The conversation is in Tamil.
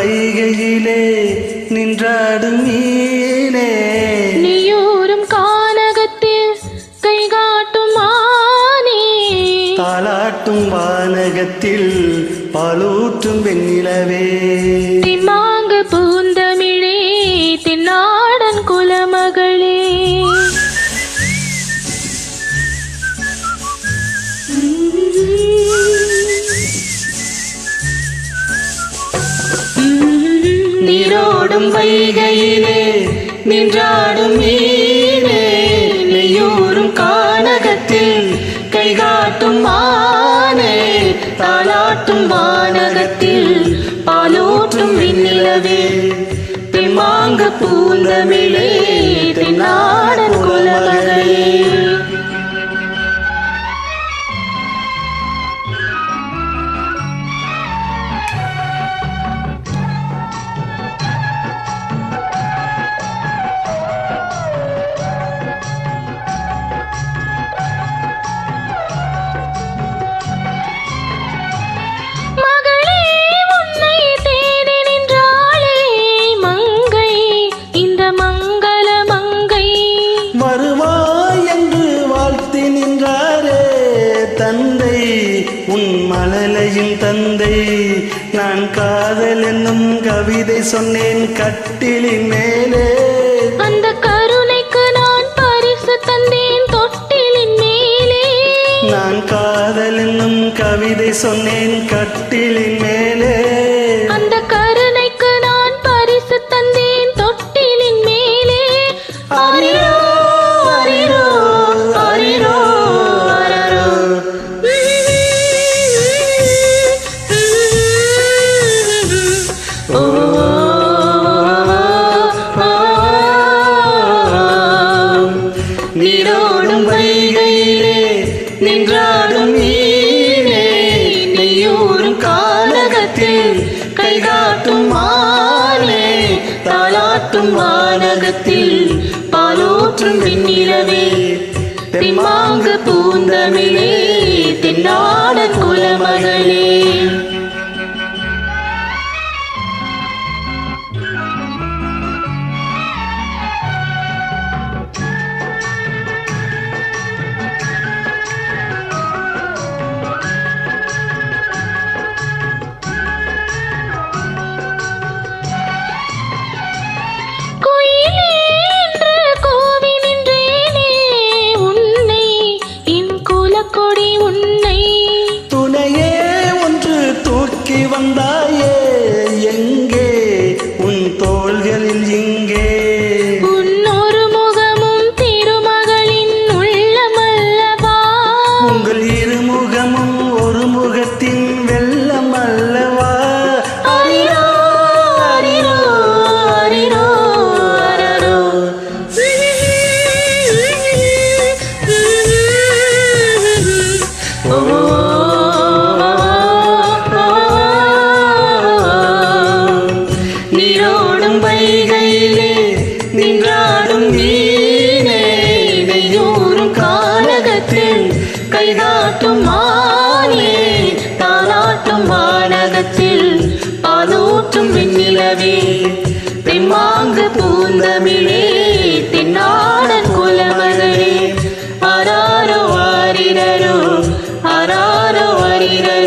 வைகையிலே நின்றாடும் மீனே நீயூரும் கானகத்தில் கைகாட்டும் மானே தாலாட்டும் வானகத்தில் பாலூற்றும் வெண்ணிலவே திமாங்கு பூந்தமிழே தென்னாடன் குலமகளே நீரோடும் வைகையிலே நின்றாடும் மீனே நெய்யூரும் கானகத்தில் கைகாட்டும் மானே தாலாட்டும் வானகத்தில் பாலூற்றும் விண்ணிலவே தெம்மாங்கு பூந்தமிழே தென்னாடன் குலமகளே தந்தை உன் மழலையின் தந்தை நான் காதல் என்னும் கவிதை சொன்னேன் கட்டிலின் மேலே அந்த கருணைக்கு நான் பரிசு தந்தேன் தொட்டிலின் மேலே நான் காதல் என்னும் கவிதை சொன்னேன் கட்டிலின் மேலே அந்த கருணைக்கு நான் பரிசு தந்தேன் தொட்டிலின் மேலே ஆரிரோ ஆரிரோ ஆரிரோ நீரோடும் வைகையிலே நின்றாடும் மீனே நெய்யூரும் கானகத்தில் கைகாட்டும் மானே தாலாட்டும் வானகத்தில் பாலூற்றும் விண்ணிலவே தெம்மாங்கு பூந்தமிழே தென்னாடன் குலமகளே வந்தாயே எங்கே உன் தோள்களில் இங்கே உன்னொரு முகமும் திருமகளின் உள்ளமல்லவா உங்கள் இருமுகமும் ஒரு முகத்தின் வெள்ளம் அல்லவா ஆரிரோ ஆரிரோ ஆரிரோ ஆரரோ நீரோடும் வைகையிலே நின்றாடும் மீனே நெய்யூரும் கானகத்தில் கைகாட்டும் மானே தாலாட்டும் வானகத்தில் பாலூற்றும் விண்ணிலவே தெம்மாங்கு பூந்தமிழே தென்னாடன் குலமகளே ஆராரோ ஆரிரரோ ஆராரோ ஆரிரரோ